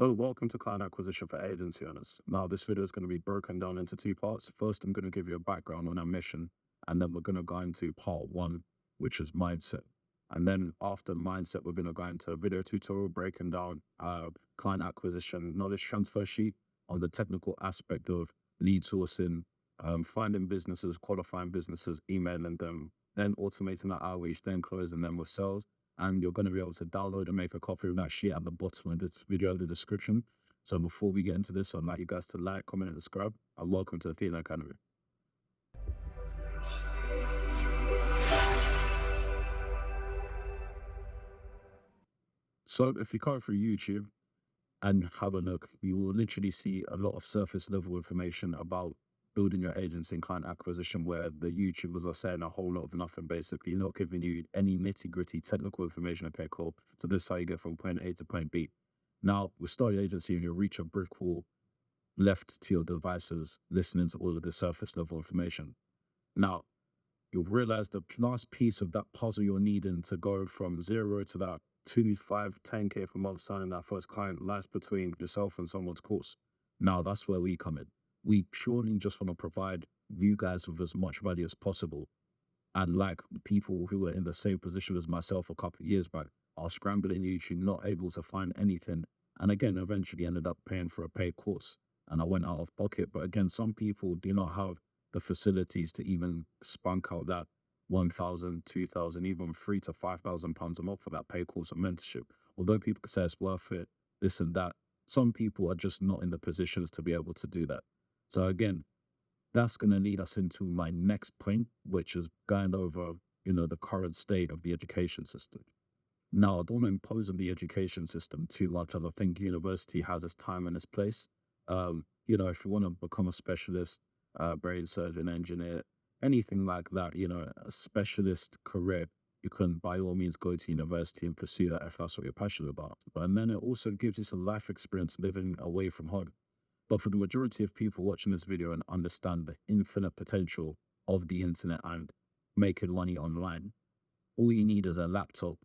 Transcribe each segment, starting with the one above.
So welcome to Client Acquisition for Agency Owners. Now this video is going to be broken down into two parts. First, I'm going to give you a background on our mission, and then we're going to go into part one, which is mindset. And then after mindset, we're going to go into a video tutorial breaking down client acquisition knowledge transfer sheet on the technical aspect of lead sourcing, finding businesses, qualifying businesses, emailing them, then automating that outreach, then closing them with sales. And you're going to be able to download and make a copy of that sheet at the bottom of this video in the description. So before we get into this, I'd like you guys to like, comment, and subscribe. And welcome to Athena Academy. So if you go through YouTube and have a look, you will literally see a lot of surface level information about building your agency and client acquisition, where the YouTubers are saying a whole lot of nothing, basically not giving you any nitty gritty technical information. Okay, cool. So this is how you get from point A to point B. Now, with Start Your Agency, and you'll reach a brick wall left to your devices, listening to all of the surface level information. Now, you'll realize the last piece of that puzzle you're needing to go from 0 to that 2, 5, 10K per month signing that first client lies between yourself and someone's course. Now, that's where we come in. We purely just want to provide you guys with as much value as possible. And like people who were in the same position as myself a couple of years back are scrambling YouTube, not able to find anything. And again, eventually ended up paying for a paid course. And I went out of pocket. But again, some people do not have the facilities to even spunk out that 1,000, 2,000, even 3,000 to 5,000 pounds a month for that paid course of mentorship. Although people could say it's worth it, this and that, some people are just not in the positions to be able to do that. So again, that's going to lead us into my next point, which is going over, the current state of the education system. Now, I don't want to impose on the education system too much, as I think university has its time and its place. If you want to become a specialist, brain surgeon, engineer, anything like that, a specialist career, you can by all means go to university and pursue that if that's what you're passionate about. And then it also gives you some life experience living away from home. But for the majority of people watching this video and understand the infinite potential of the internet and making money online, all you need is a laptop,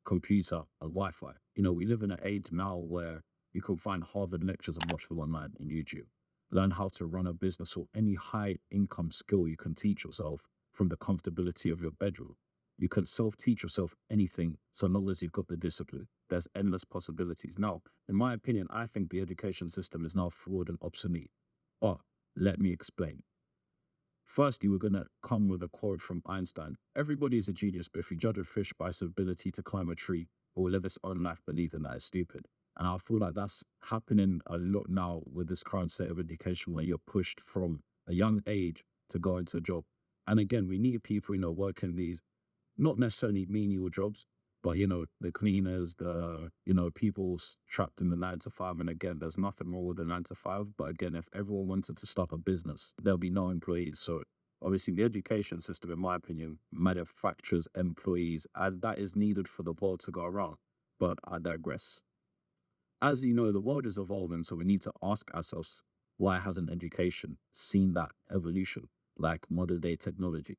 computer, and Wi-Fi. We live in an age now where you can find Harvard lectures and watch them online in YouTube. Learn how to run a business or any high income skill you can teach yourself from the comfortability of your bedroom. You can self-teach yourself anything so long as you've got the discipline. There's endless possibilities. Now, in my opinion, I think the education system is now flawed and obsolete. But let me explain. Firstly, we're going to come with a quote from Einstein. Everybody is a genius, but if you judge a fish by its ability to climb a tree or live its own life believing that it's stupid. And I feel like that's happening a lot now with this current state of education, where you're pushed from a young age to go into a job. And again, we need people, working these not necessarily menial jobs, but, the cleaners, the, people trapped in the 9 to 5. And again, there's nothing wrong with the 9 to 5. But again, if everyone wanted to start a business, there'll be no employees. So obviously the education system, in my opinion, manufactures employees, and that is needed for the world to go around. But I digress. As you know, the world is evolving, so we need to ask ourselves, why hasn't education seen that evolution like modern day technology?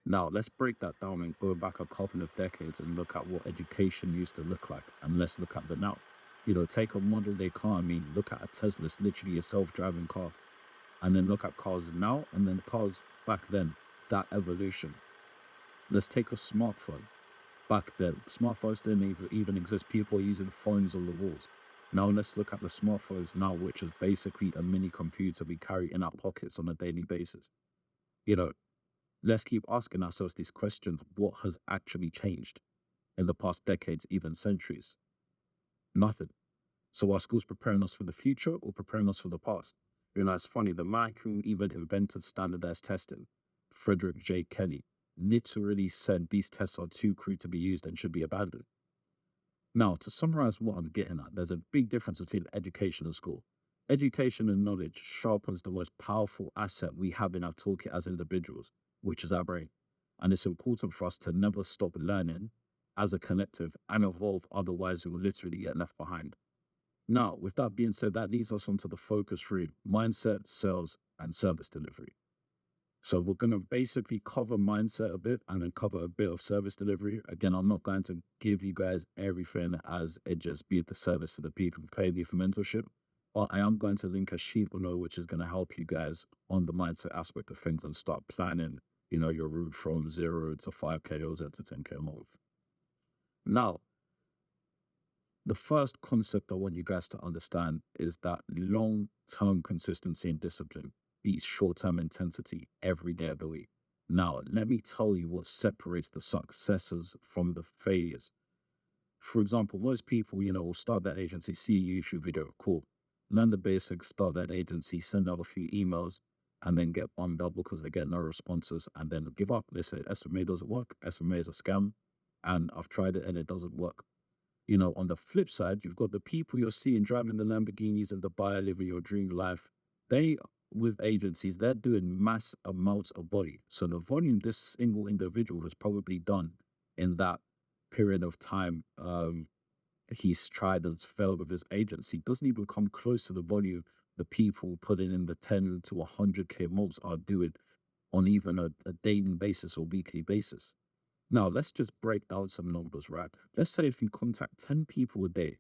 Now, let's break that down and go back a couple of decades and look at what education used to look like. And let's look at the now. Take a modern day car. Look at a Tesla. It's literally a self-driving car. And then look at cars now and then cars back then. That evolution. Let's take a smartphone. Back then, smartphones didn't even exist. People were using phones on the walls. Now let's look at the smartphones now, which is basically a mini computer we carry in our pockets on a daily basis. Let's keep asking ourselves these questions. What has actually changed in the past decades, even centuries? Nothing. So are schools preparing us for the future or preparing us for the past? It's funny, the man who even invented standardized testing, Frederick J. Kelly, literally said these tests are too crude to be used and should be abandoned. Now, to summarize what I'm getting at, there's a big difference between education and school. Education and knowledge sharpens the most powerful asset we have in our toolkit as individuals, which is our brain. And it's important for us to never stop learning as a collective and evolve, otherwise we will literally get left behind. Now, with that being said, that leads us onto the focus 3, mindset, sales, and service delivery. So we're going to basically cover mindset a bit and then cover a bit of service delivery. Again, I'm not going to give you guys everything as it just be the service to the people who pay me for mentorship, but I am going to link a sheet below, which is going to help you guys on the mindset aspect of things and start planning, your route from 0 to 5K or 0 to 10K a month. Now, the first concept I want you guys to understand is that long-term consistency and discipline beats short-term intensity every day of the week. Now, let me tell you what separates the successes from the failures. For example, most people, will start that agency, see a YouTube video, cool, learn the basics, start that agency, send out a few emails, and then get bummed out because they get no responses and then give up. They say SMMA doesn't work, SMMA is a scam, and I've tried it and it doesn't work. On the flip side, you've got the people you're seeing driving the Lamborghinis and the Dubai, living your dream life. They, with agencies, they're doing mass amounts of volume. So the volume this single individual has probably done in that period of time he's tried and failed with his agency doesn't even come close to the volume the people putting in the 10 to 100K months are doing on even a daily basis or weekly basis. Now, let's just break down some numbers, right? Let's say if you contact 10 people a day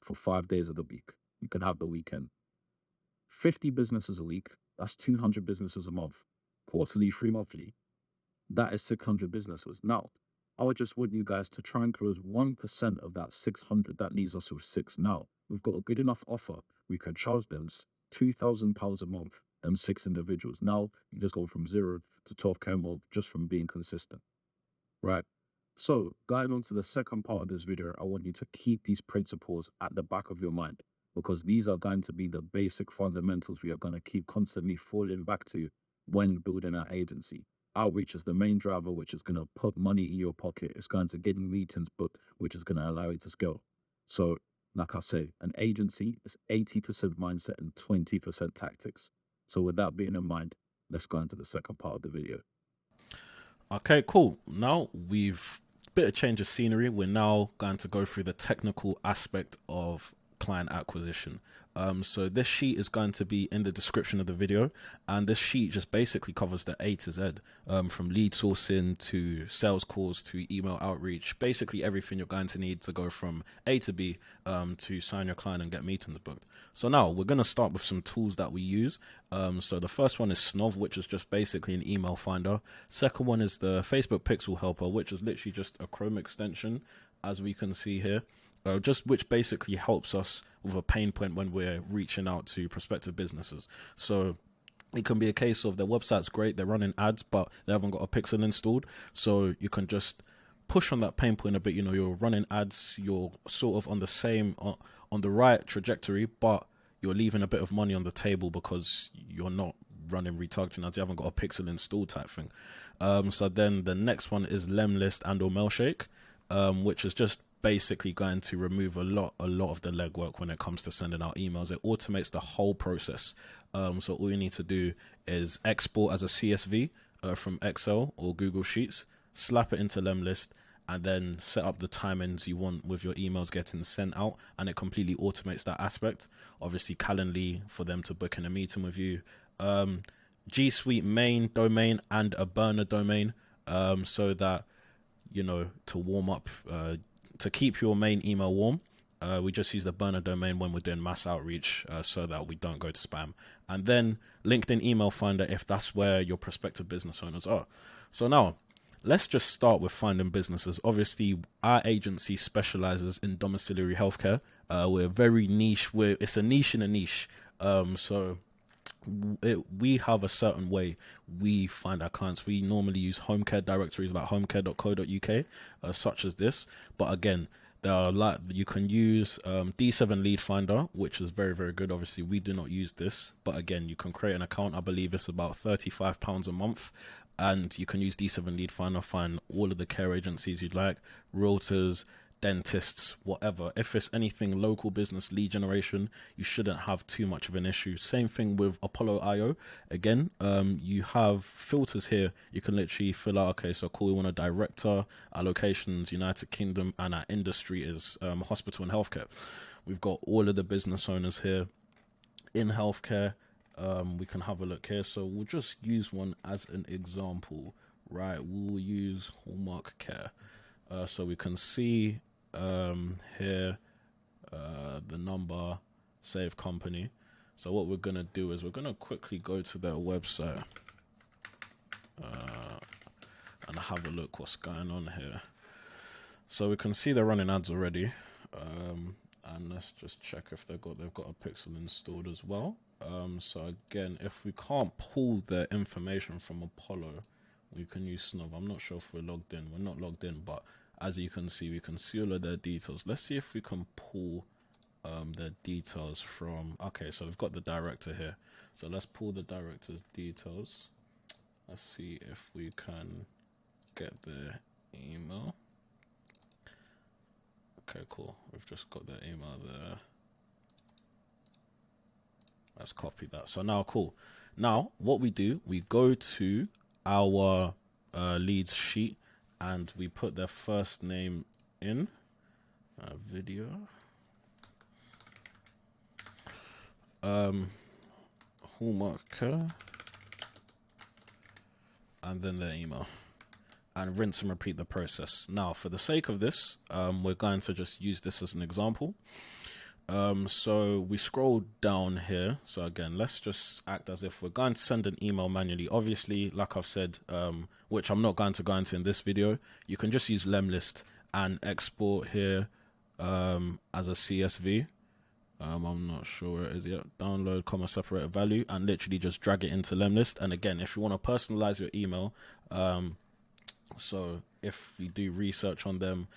for 5 days of the week, you can have the weekend. 50 businesses a week, that's 200 businesses a month. Quarterly, 3 monthly, that is 600 businesses. Now, I would just want you guys to try and close 1% of that 600. That leaves us with 6. Now, we've got a good enough offer. We can charge them £2,000 a month, them 6 individuals. Now, you just go from 0 to 12K a month just from being consistent. Right. So going on to the second part of this video, I want you to keep these principles at the back of your mind because these are going to be the basic fundamentals we are going to keep constantly falling back to when building our agency. Outreach is the main driver, which is going to put money in your pocket. It's going to get you meetings booked, which is going to allow you to scale. So like I say, an agency is 80% mindset and 20% tactics. So with that being in mind, let's go into the second part of the video. Okay, cool. Now we've bit of change of scenery. We're now going to go through the technical aspect of client acquisition. So this sheet is going to be in the description of the video, and this sheet just basically covers the A to Z, from lead sourcing to sales calls to email outreach, basically everything you're going to need to go from A to B to sign your client and get meetings booked. So now we're going to start with some tools that we use. So the first one is Snov, which is just basically an email finder. Second one is the Facebook Pixel Helper, which is literally just a Chrome extension, as we can see here. Which basically helps us with a pain point when we're reaching out to prospective businesses. So it can be a case of their website's great, they're running ads, but they haven't got a pixel installed. So you can just push on that pain point a bit. You're running ads, you're sort of on the same, on the right trajectory, but you're leaving a bit of money on the table because you're not running retargeting ads, you haven't got a pixel installed type thing. So then the next one is Lemlist and or Mailshake, which is just basically going to remove a lot of the legwork when it comes to sending out emails. It automates the whole process. So all you need to do is export as a CSV from Excel or Google Sheets, slap it into Lemlist, and then set up the timings you want with your emails getting sent out, and it completely automates that aspect. Obviously, Calendly for them to book in a meeting with you. G Suite main domain and a burner domain, so that to warm up, to keep your main email warm. We just use the burner domain when we're doing mass outreach, so that we don't go to spam. And then LinkedIn email finder if that's where your prospective business owners are. So now let's just start with finding businesses. Obviously, our agency specializes in domiciliary healthcare. We're very niche. It's a niche in a niche. So we have a certain way we find our clients. We normally use home care directories like homecare.co.uk, such as this. But again, there are you can use D7 Lead Finder, which is very, very good. Obviously, we do not use this, but again, you can create an account. I believe it's about £35 a month, and you can use D7 Lead Finder, find all of the care agencies you'd like, realtors, dentists, whatever. If it's anything local business lead generation, you shouldn't have too much of an issue. Same thing with Apollo.io. Again, you have filters here. You can literally fill out, okay, so cool, we want a director, our locations, United Kingdom, and our industry is hospital and healthcare. We've got all of the business owners here in healthcare. we can have a look here. So we'll just use one as an example, right? We'll use Hallmark Care. So we can see here the number, save company. So what we're going to do is we're going to quickly go to their website and have a look what's going on here. So we can see they're running ads already. And let's just check if they've got a pixel installed as well. So again, if we can't pull their information from Apollo, we can use Snov. I'm not sure if we're logged in. We're not logged in, but as you can see, we can see all of their details. Let's see if we can pull their details from... Okay, so we've got the director here. So let's pull the director's details. Let's see if we can get their email. Okay, cool. We've just got their email there. Let's copy that. So now, cool. Now, what we do, we go to our leads sheet and we put their first name in. Video. Hallmark Care. And then their email. And rinse and repeat the process. Now, for the sake of this, we're going to just use this as an example. So we scroll down here. So again, let's just act as if we're going to send an email manually. Obviously, like I've said, which I'm not going to go into in this video, you can just use lemlist and export here as a CSV. I'm not sure where it is yet. Download, comma, separated value, and literally just drag it into lemlist. And again, if you want to personalize your email, so if we do research on them,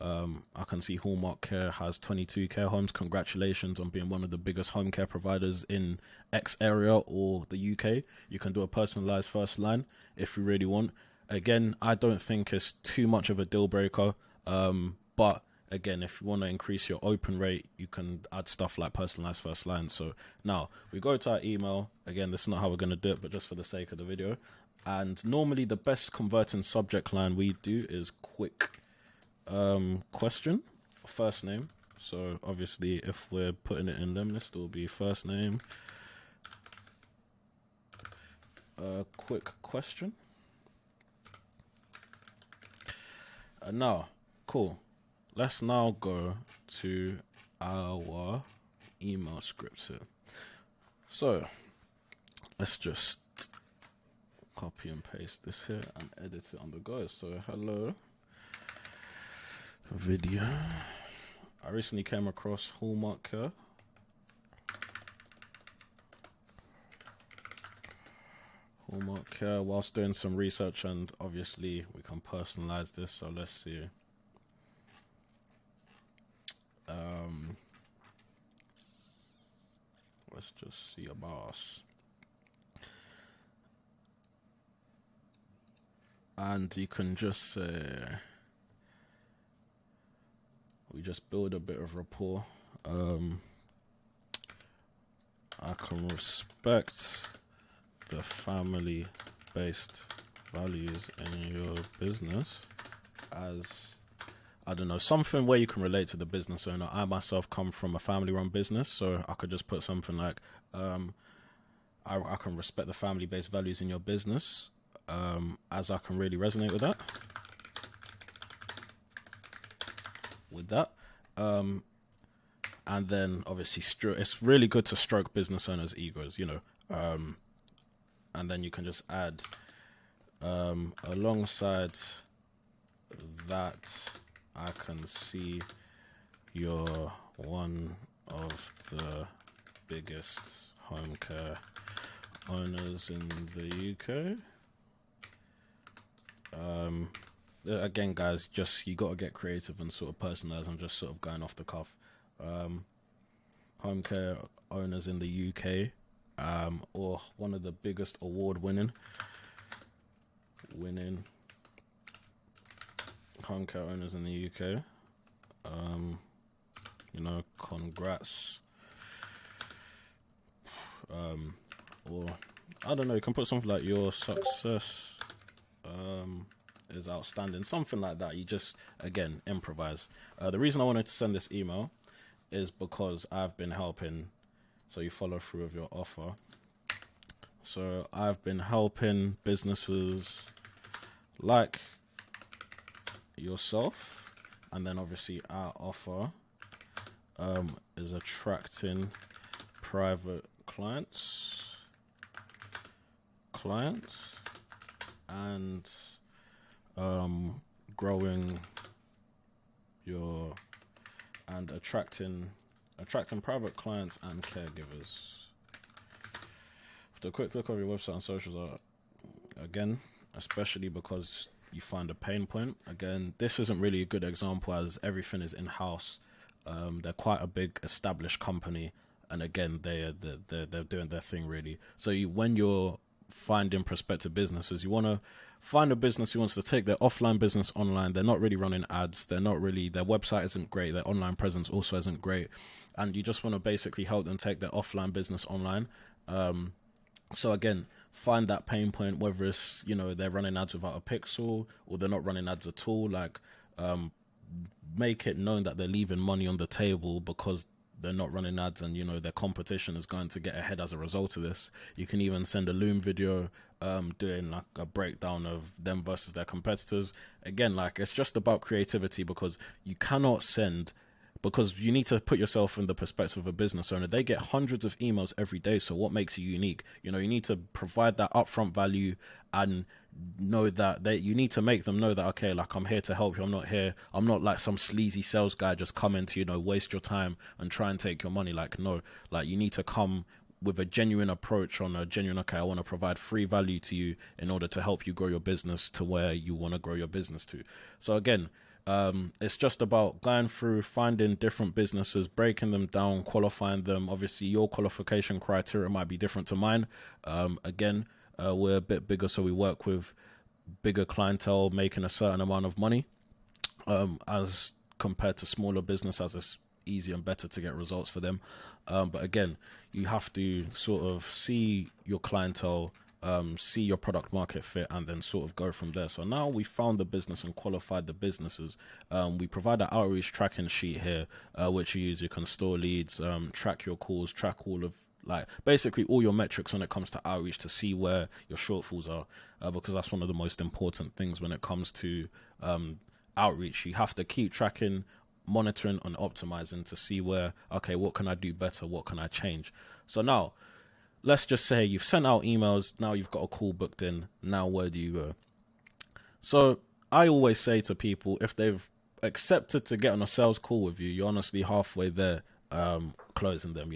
I can see Hallmark Care has 22 care homes. Congratulations on being one of the biggest home care providers in X area or the UK. You can do a personalized first line if you really want. Again, I don't think it's too much of a deal breaker. But again, if you want to increase your open rate, you can add stuff like personalized first line. So now we go to our email. Again, this is not how we're going to do it, but just for the sake of the video. And normally the best converting subject line we do is quick question, first name. So obviously if we're putting it in lemlist, it will be first name, quick question. And now, cool. Let's now go to our email scripts here. So let's just copy and paste this here and edit it on the go. So hello, video. I recently came across Hallmark Care. Hallmark Care whilst doing some research, and obviously we can personalize this. So let's see. Let's just see about us. And you can just say, we just build a bit of rapport. I can respect the family-based values in your business as, I don't know, something where you can relate to the business owner. I myself come from a family-run business, so I could just put something like, I can respect the family-based values in your business, as I can really resonate with that. And then obviously it's really good to stroke business owners' egos, you know. And then you can just add, alongside that, I can see you're one of the biggest home care owners in the UK. Again, guys, just you got to get creative and sort of personalize. I'm just sort of going off the cuff. Home care owners in the UK, or one of the biggest award-winning home care owners in the UK. You know, congrats. Or I don't know, you can put something like your success is outstanding, something like that. You just, again, improvise. The reason I wanted to send this email is because I've been helping, so you follow through with your offer. So I've been helping businesses like yourself, and then obviously our offer is attracting private clients and growing your and attracting private clients and caregivers. After a quick look over your website and socials are, again, especially because you find a pain point. Again, this isn't really a good example as everything is in-house. They're quite a big established company, and again, they're doing their thing really. So when you're finding prospective businesses, you want to find a business who wants to take their offline business online. They're not really running ads. Their website isn't great. Their online presence also isn't great. And you just want to basically help them take their offline business online. So again, find that pain point, whether it's, they're running ads without a pixel or they're not running ads at all. Like, make it known that they're leaving money on the table because they're not running ads, and their competition is going to get ahead as a result of this. You can even send a Loom video doing like a breakdown of them versus their competitors. Again, like, it's just about creativity, because you cannot send, because you need to put yourself in the perspective of a business owner. They get hundreds of emails every day, so what makes you unique? You need to provide that upfront value and know that you need to make them know that, okay, like, I'm here to help you. I'm not like some sleazy sales guy just coming to waste your time and try and take your money. Like, no, like, you need to come with a genuine approach on a genuine, okay, I want to provide free value to you in order to help you grow your business to where you want to grow your business to. So again, it's just about going through, finding different businesses, breaking them down, qualifying them. Obviously, your qualification criteria might be different to mine. Again, we're a bit bigger, so we work with bigger clientele making a certain amount of money, as compared to smaller business, as it's easier and better to get results for them. But again, you have to sort of see your clientele, see your product market fit, and then sort of go from there. So now we found the business and qualified the businesses. We provide an outreach tracking sheet here, which you use. You can store leads, track your calls, track all of, like, basically all your metrics when it comes to outreach, to see where your shortfalls are, because that's one of the most important things when it comes to outreach. You have to keep tracking, monitoring and optimizing to see where, okay, what can I do better? What can I change? So now, let's just say you've sent out emails. Now you've got a call booked in. Now where do you go? So I always say to people, if they've accepted to get on a sales call with you, you're honestly halfway there, closing them,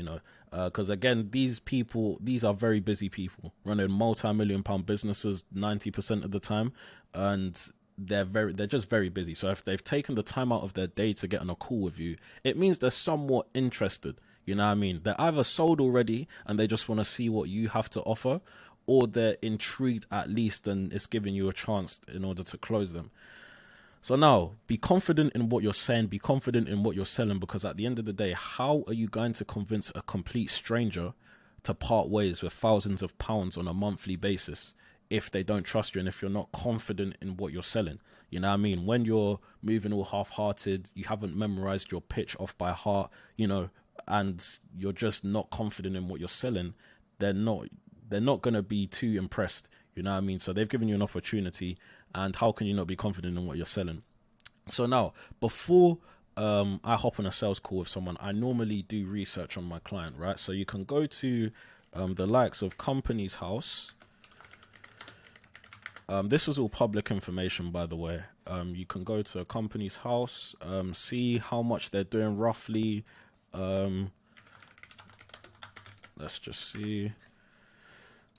because again, these are very busy people running multi-million-pound businesses 90% of the time, and they're just very busy. So if they've taken the time out of their day to get on a call with you, it means they're somewhat interested. You know what I mean? They're either sold already and they just want to see what you have to offer, or they're intrigued at least and it's giving you a chance in order to close them. So now, be confident in what you're saying, be confident in what you're selling, because at the end of the day, how are you going to convince a complete stranger to part ways with thousands of pounds on a monthly basis if they don't trust you and if you're not confident in what you're selling? You know what I mean? When you're moving all half-hearted, you haven't memorized your pitch off by heart, and you're just not confident in what you're selling, they're not going to be too impressed. You know what I mean? So they've given you an opportunity, and how can you not be confident in what you're selling? So now, before I hop on a sales call with someone, I normally do research on my client, right? So you can go to the likes of Companies House. This is all public information, by the way. You can go to Companies House, see how much they're doing roughly. Let's just see.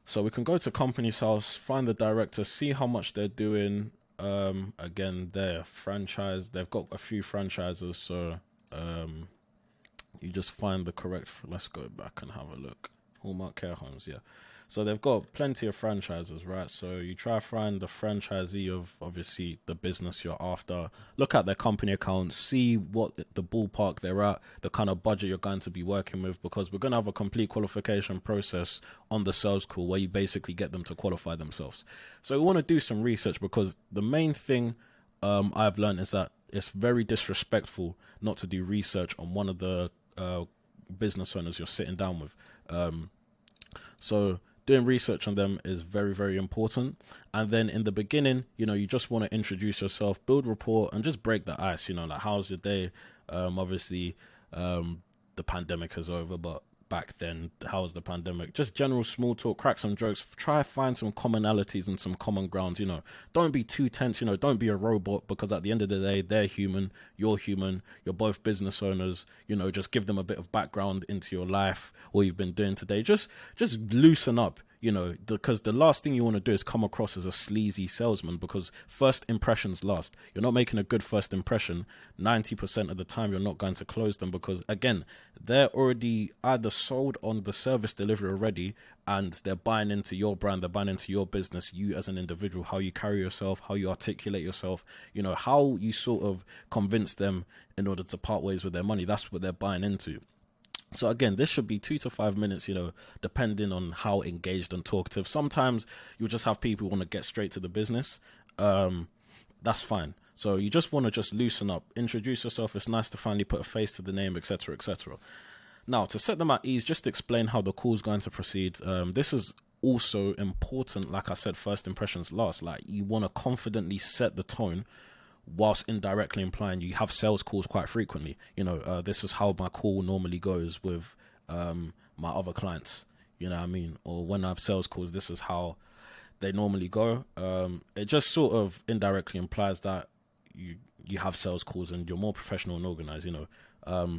So we can go to Companies House, find the director, see how much they're doing. Again, they're franchise. They've got a few franchises, so you just find the correct. Let's go back and have a look. Hallmark Care Homes, yeah. So they've got plenty of franchises, right? So you try to find the franchisee of obviously the business you're after. Look at their company accounts, see what the ballpark they're at, the kind of budget you're going to be working with, because we're going to have a complete qualification process on the sales call where you basically get them to qualify themselves. So we want to do some research, because the main thing I've learned is that it's very disrespectful not to do research on one of the business owners you're sitting down with. So doing research on them is very, very important. And then in the beginning, you just want to introduce yourself, build rapport, and just break the ice. Like, how's your day? Obviously, the pandemic is over, but back then, how was the pandemic? Just general small talk, crack some jokes, try to find some commonalities and some common grounds. Don't be too tense. Don't be a robot, because at the end of the day, they're human, you're both business owners. Just give them a bit of background into your life, what you've been doing today. Just loosen up. Because the last thing you want to do is come across as a sleazy salesman, because first impressions last. You're not making a good first impression. 90% of the time, you're not going to close them, because, again, they're already either sold on the service delivery already, and they're buying into your brand, they're buying into your business, you as an individual, how you carry yourself, how you articulate yourself, how you sort of convince them in order to part ways with their money. That's what they're buying into. So again, this should be 2 to 5 minutes, depending on how engaged and talkative. Sometimes you'll just have people who want to get straight to the business. That's fine. So you just want to just loosen up, introduce yourself. It's nice to finally put a face to the name, etc., etc. Now, to set them at ease, just explain how the call is going to proceed. This is also important. Like I said, first impressions last. Like, you want to confidently set the tone, whilst indirectly implying you have sales calls quite frequently. This is how my call normally goes with my other clients, what I mean? Or when I have sales calls, this is how they normally go. It just sort of indirectly implies that you have sales calls and you're more professional and organized.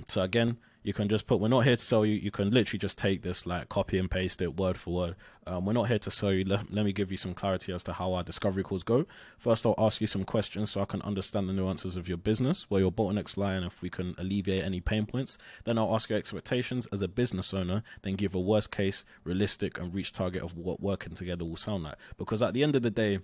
So again, you can just put, we're not here to sell you. You can literally just take this, like, copy and paste it word for word. We're not here to sell you. Let me give you some clarity as to how our discovery calls go. First, I'll ask you some questions so I can understand the nuances of your business, where your bottlenecks lie, and if we can alleviate any pain points. Then I'll ask your expectations as a business owner, then give a worst case, realistic, and reach target of what working together will sound like. Because at the end of the day,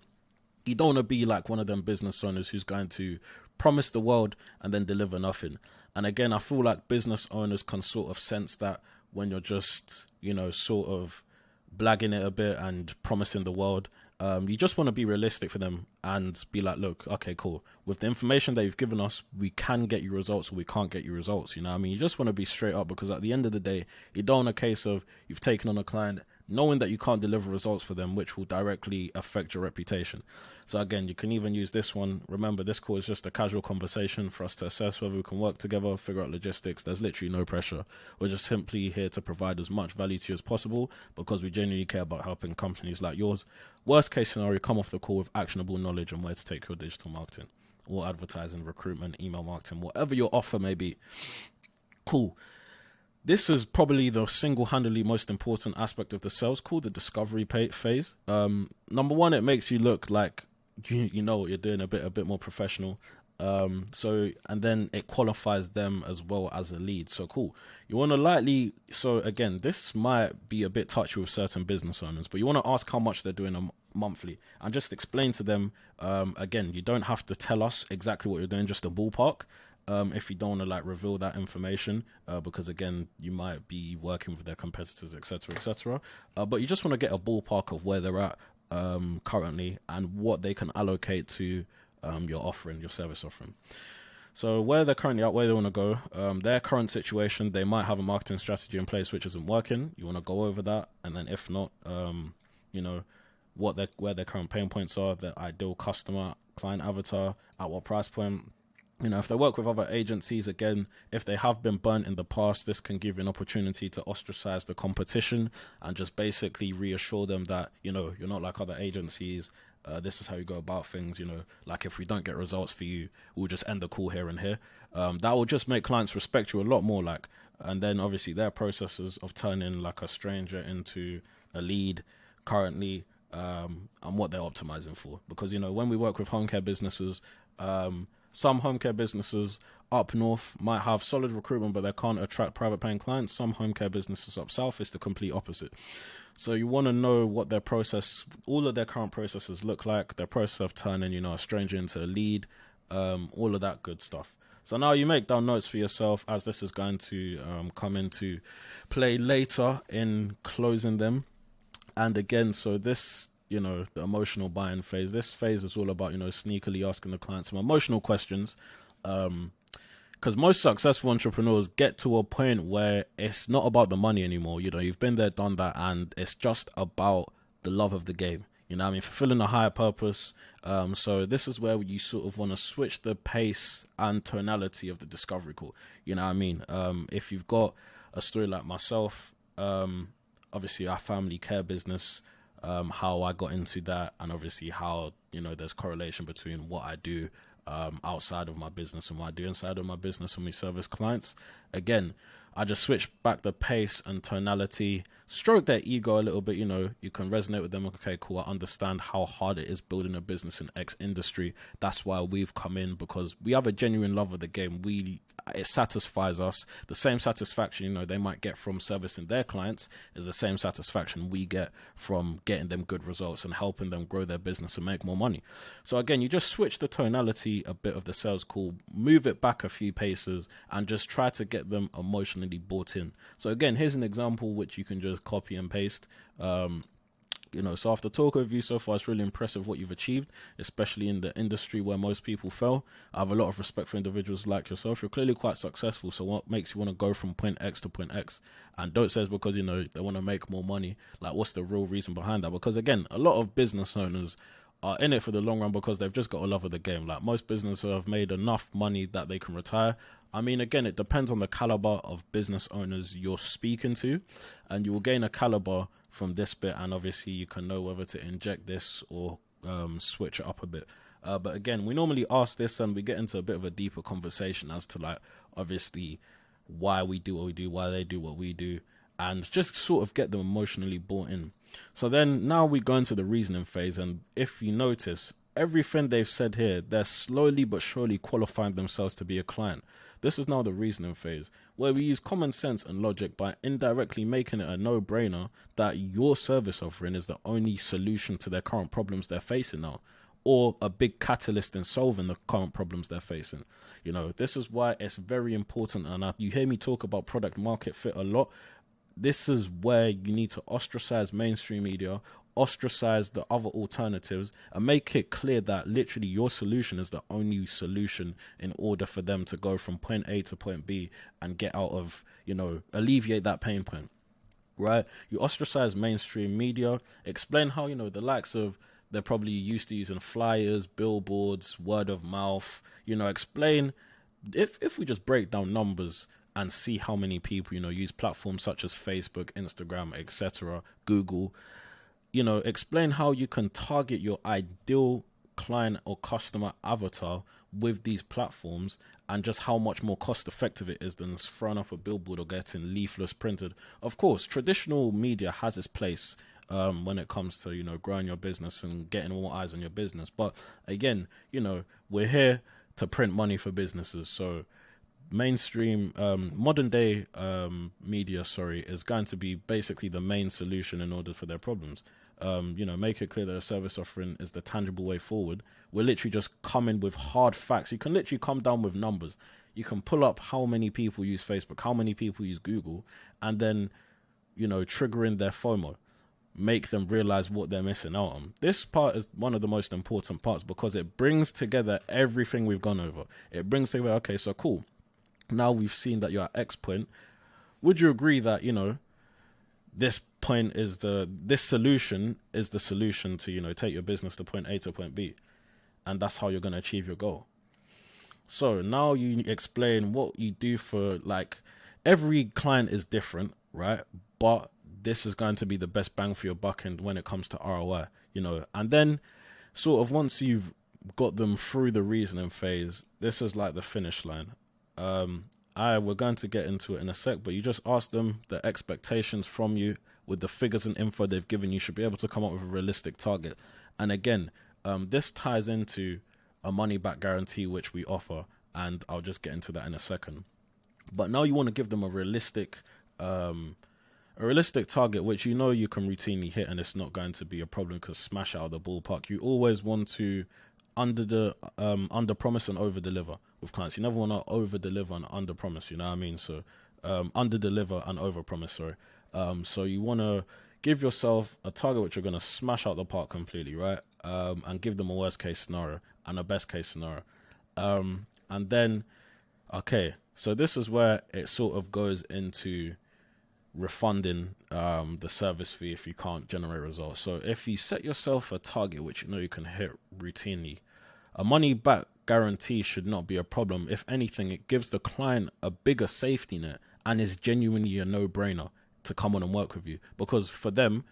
you don't want to be like one of them business owners who's going to promise the world and then deliver nothing. And again, I feel like business owners can sort of sense that when you're just, sort of blagging it a bit and promising the world. You just want to be realistic for them and be like, look, okay, cool. With the information that you've given us, we can get you results or we can't get you results. You just want to be straight up, because at the end of the day, you don't want a case of you've taken on a client knowing that you can't deliver results for them, which will directly affect your reputation. So again, you can even use this one. Remember, this call is just a casual conversation for us to assess whether we can work together, figure out logistics. There's literally no pressure. We're just simply here to provide as much value to you as possible, because we genuinely care about helping companies like yours. Worst case scenario, come off the call with actionable knowledge on where to take your digital marketing or advertising, recruitment, email marketing, whatever your offer may be. Cool. This is probably the single-handedly most important aspect of the sales call, the discovery phase. Number one, it makes you look like you know what you're doing, a bit more professional. And then it qualifies them as well as a lead. So cool. You want to so again, this might be a bit touchy with certain business owners, but you want to ask how much they're doing monthly and just explain to them. Again, you don't have to tell us exactly what you're doing, just a ballpark. If you don't want to reveal that information, because again, you might be working with their competitors, etc., etc. But you just want to get a ballpark of where they're at currently and what they can allocate to your offering, your service offering. So where they're currently at, where they want to go, their current situation, they might have a marketing strategy in place which isn't working. You want to go over that, and then if not, where their current pain points are, their ideal customer, client avatar, at what price point. If they work with other agencies, again, if they have been burnt in the past, this can give you an opportunity to ostracize the competition and just basically reassure them that, you're not like other agencies. This is how you go about things. Like, if we don't get results for you, we'll just end the call here and here. That will just make clients respect you a lot more. And then obviously their processes of turning like a stranger into a lead currently, and what they're optimizing for. Because, when we work with home care businesses, some home care businesses up north might have solid recruitment, but they can't attract private paying clients. Some home care businesses up south is the complete opposite. So you want to know what their process, all of their current processes look like, their process of turning, a stranger into a lead, all of that good stuff. So now you make down notes for yourself, as this is going to come into play later in closing them. And again, so this, the emotional buying phase. This phase is all about, sneakily asking the client some emotional questions, because most successful entrepreneurs get to a point where it's not about the money anymore. You know, you've been there, done that, and it's just about the love of the game. You know what I mean? Fulfilling a higher purpose. So this is where you sort of want to switch the pace and tonality of the discovery call. You know what I mean? If you've got a story like myself, obviously our family care business, how I got into that, and obviously how, you know, there's correlation between what I do outside of my business and what I do inside of my business when we service clients. Again, I just switch back the pace and tonality, stroke their ego a little bit. You know, you can resonate with them. Okay, cool. I understand how hard it is building a business in X industry. That's why we've come in, because we have a genuine love of the game. It satisfies us. The same satisfaction, you know, they might get from servicing their clients is the same satisfaction we get from getting them good results and helping them grow their business and make more money. So again, you just switch the tonality a bit of the sales call, move it back a few paces, and just try to get them emotionally bought in. So again, here's an example which you can just copy and paste. You know, so after talking with you so far, it's really impressive what you've achieved, especially in the industry where most people fail. I have a lot of respect for individuals like yourself. You're clearly quite successful. So what makes you want to go from point X to point X? And don't say it's because, you know, they want to make more money. Like, what's the real reason behind that? Because again, a lot of business owners are in it for the long run because they've just got a love of the game. Like, most businesses have made enough money that they can retire. I mean, again, it depends on the caliber of business owners you're speaking to, and you will gain a caliber from this bit, and obviously you can know whether to inject this or switch it up a bit. But again, we normally ask this and we get into a bit of a deeper conversation as to, like, obviously why we do what we do, why they do what we do, and just sort of get them emotionally bought in. So then now we go into the reasoning phase, and if you notice, everything they've said here, they're slowly but surely qualifying themselves to be a client. This is now the reasoning phase, where we use common sense and logic by indirectly making it a no-brainer that your service offering is the only solution to their current problems they're facing now, or a big catalyst in solving the current problems they're facing. You know, this is why it's very important, and you hear me talk about product market fit a lot. This is where you need to ostracize mainstream media, ostracize the other alternatives, and make it clear that literally your solution is the only solution in order for them to go from point A to point B and get out of, you know, alleviate that pain point, right? You ostracize mainstream media, explain how, you know, the likes of, they're probably used to using flyers, billboards, word of mouth, you know, explain, if we just break down numbers and see how many people, you know, use platforms such as Facebook, Instagram, etc., Google, you know, explain how you can target your ideal client or customer avatar with these platforms, and just how much more cost effective it is than throwing up a billboard or getting leaflets printed. Of course, traditional media has its place when it comes to, you know, growing your business and getting more eyes on your business. But again, you know, we're here to print money for businesses. So mainstream modern day media is going to be basically the main solution in order for their problems. You know, make it clear that a service offering is the tangible way forward. We're literally just coming with hard facts. You can literally come down with numbers. You can pull up how many people use Facebook, how many people use Google, and then, you know, trigger in their FOMO, make them realize what they're missing out on. This part is one of the most important parts because it brings together everything we've gone over. It brings together, okay, so cool. Now we've seen that you're at X point. Would you agree that, you know, this point is this solution is the solution to, you know, take your business to point A to point B, and that's how you're going to achieve your goal? So now you explain what you do for, like, every client is different, right? But this is going to be the best bang for your buck and when it comes to ROI, you know. And then sort of once you've got them through the reasoning phase, this is like the finish line. We're going to get into it in a sec, but you just ask them the expectations from you with the figures and info they've given. You should be able to come up with a realistic target. And again, this ties into a money back guarantee, which we offer, and I'll just get into that in a second. But now you want to give them a realistic target, which you know you can routinely hit, and it's not going to be a problem because smash out of the ballpark. You always want to under promise and over deliver with clients. You never want to over deliver and under promise, you know what I mean? So under deliver and over promise, sorry. So you want to give yourself a target which you're going to smash out the park completely, right? And give them a worst case scenario and a best case scenario. And then Okay, so this is where it sort of goes into refunding the service fee if you can't generate results. So if you set yourself a target which you know you can hit routinely, a money back guarantee should not be a problem. If anything, it gives the client a bigger safety net and is genuinely a no-brainer to come on and work with you, because for them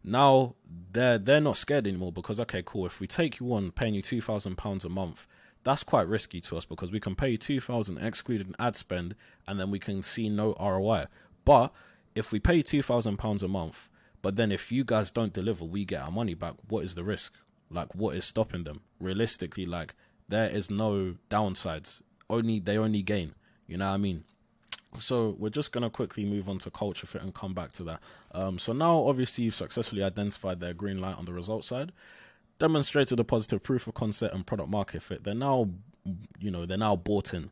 now they're not scared anymore, because okay, cool, if we take you on paying you £2,000 a month, that's quite risky to us because we can pay you 2,000 excluding ad spend and then we can see no ROI. But if we pay you £2,000 a month, but then if you guys don't deliver, we get our money back, what is the risk? Like, what is stopping them? Realistically, like, there is no downsides. They only gain. You know what I mean? So we're just going to quickly move on to culture fit and come back to that. So now, obviously, you've successfully identified their green light on the result side, demonstrated a positive proof of concept and product market fit. They're now, they're now bought in.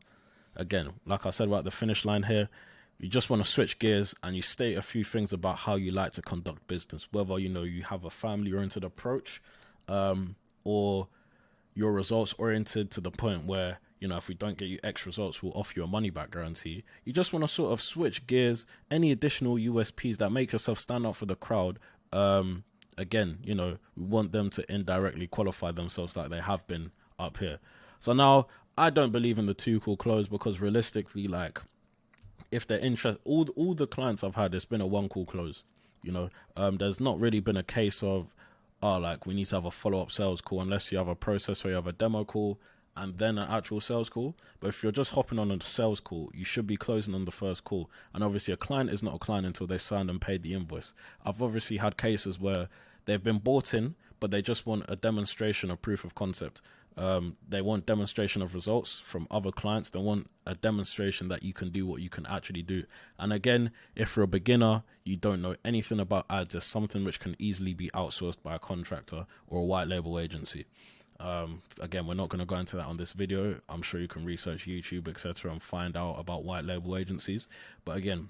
Again, like I said, we're at the finish line here. You just want to switch gears and you state a few things about how you like to conduct business, whether, you have a family-oriented approach, or you're results oriented to the point where, if we don't get you X results, we'll offer you a money back guarantee. You just want to sort of switch gears, any additional USPs that make yourself stand out for the crowd. Again, we want them to indirectly qualify themselves like they have been up here. So now I don't believe in the too cool close, because realistically, like, if they're interested, all the clients I've had, it's been a one call close. There's not really been a case of, like, we need to have a follow-up sales call, unless you have a process where you have a demo call and then an actual sales call. But if you're just hopping on a sales call, you should be closing on the first call. And obviously a client is not a client until they signed and paid the invoice. I've obviously had cases where they've been bought in, but they just want a demonstration of proof of concept. They want demonstration of results from other clients. They want a demonstration that you can do what you can actually do. And again, if you're a beginner, you don't know anything about ads, it's something which can easily be outsourced by a contractor or a white label agency. Again, we're not going to go into that on this video. I'm sure you can research YouTube, etc., and find out about white label agencies. But again,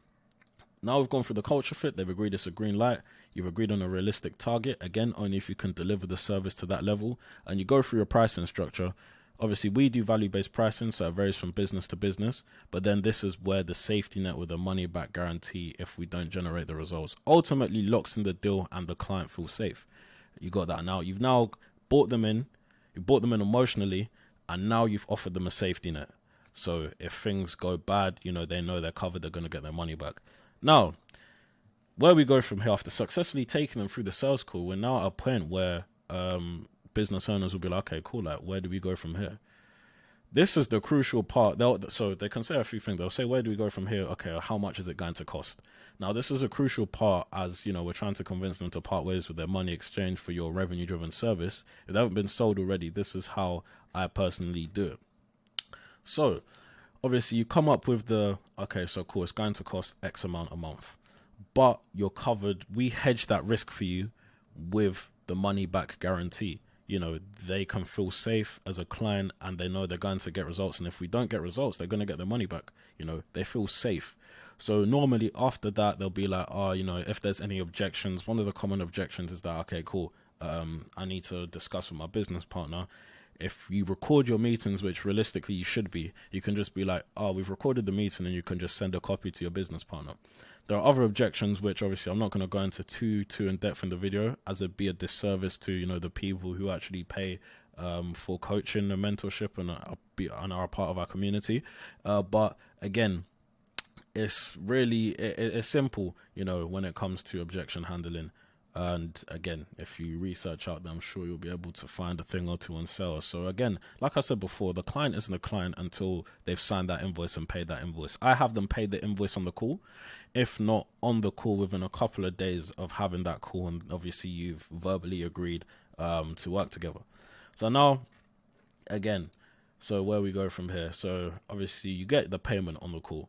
now we've gone through the culture fit. They've agreed it's a green light. You've agreed on a realistic target. Again, only if you can deliver the service to that level. And you go through your pricing structure. Obviously, we do value-based pricing, so it varies from business to business. But then this is where the safety net with a money-back guarantee, if we don't generate the results, ultimately locks in the deal and the client feels safe. You got that now. You've now bought them in. You bought them in emotionally, and now you've offered them a safety net. So if things go bad, they know they're covered. They're going to get their money back. Now, where we go from here, after successfully taking them through the sales call, we're now at a point where business owners will be like, okay, cool, like, where do we go from here? This is the crucial part. So they can say a few things. They'll say, where do we go from here? Okay, how much is it going to cost? Now, this is a crucial part, as, we're trying to convince them to part ways with their money exchange for your revenue-driven service. If they haven't been sold already, this is how I personally do it. So obviously you come up with okay, so cool, it's going to cost X amount a month, but you're covered. We hedge that risk for you with the money back guarantee. They can feel safe as a client and they know they're going to get results. And if we don't get results, they're going to get their money back. They feel safe. So normally after that, they'll be like, if there's any objections, one of the common objections is that, okay, cool, I need to discuss with my business partner. If you record your meetings, which realistically you should be, you can just be like, we've recorded the meeting, and you can just send a copy to your business partner. There are other objections, which obviously I'm not going to go into too in depth in the video, as it'd be a disservice to, the people who actually pay for coaching and mentorship and are a part of our community. But again, it's really, it's simple, when it comes to objection handling. And again, if you research out there, I'm sure you'll be able to find a thing or two on sales. So again, like I said before, the client isn't a client until they've signed that invoice and paid that invoice. I have them pay the invoice on the call, if not on the call within a couple of days of having that call. And obviously you've verbally agreed to work together. So now, again, so where we go from here. So obviously you get the payment on the call,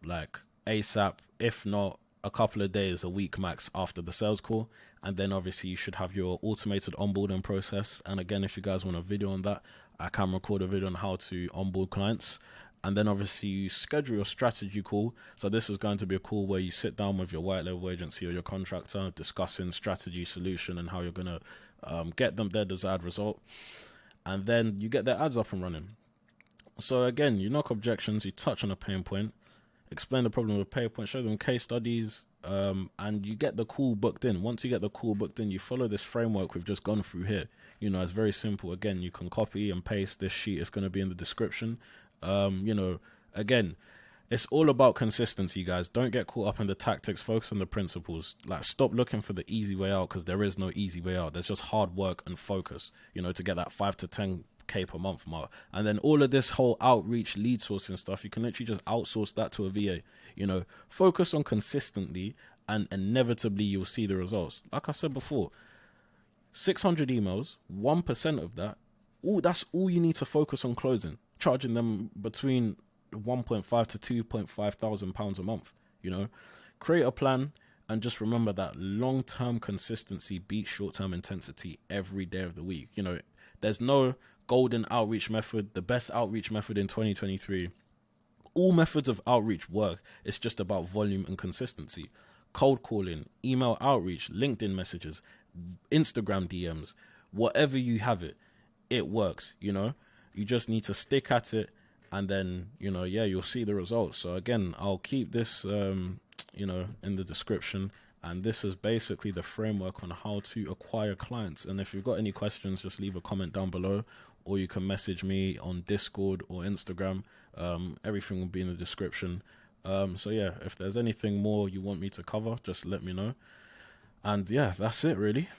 like ASAP, if not a couple of days, a week max after the sales call. And then obviously you should have your automated onboarding process. And again, if you guys want a video on that, I can record a video on how to onboard clients. And then obviously you schedule your strategy call. So this is going to be a call where you sit down with your white label agency or your contractor, discussing strategy, solution, and how you're going to get them their desired result. And then you get their ads up and running. So again, you knock objections, you touch on a pain point, explain the problem with a pain point, show them case studies, and you get the call booked in. Once you get the call booked in, you follow this framework we've just gone through here. You know, it's very simple. Again, you can copy and paste this sheet. It's going to be in the description. You know, again, it's all about consistency, guys. Don't get caught up in the tactics. Focus on the principles. Like, stop looking for the easy way out, because there is no easy way out. There's just hard work and focus, you know, to get that 5 to 10K per month mark. And then all of this whole outreach, lead sourcing stuff, you can literally just outsource that to a VA. You know, focus on consistently, and inevitably you'll see the results. Like I said before, 600 emails, 1% of that, that's all you need to focus on closing, charging them between 1.5 to 2.5 thousand pounds a month. You know, create a plan, and just remember that long-term consistency beats short-term intensity every day of the week. You know, there's no golden outreach method, the best outreach method in 2023. All methods of outreach work. It's just about volume and consistency. Cold calling, email outreach, LinkedIn messages, Instagram DMs, whatever you have it, it works. You know, you just need to stick at it, and then, you know, yeah, you'll see the results. So again, I'll keep this, you know, in the description. And this is basically the framework on how to acquire clients. And if you've got any questions, just leave a comment down below, or you can message me on Discord or Instagram. Everything will be in the description. So yeah, if there's anything more you want me to cover, just let me know. And yeah, that's it really.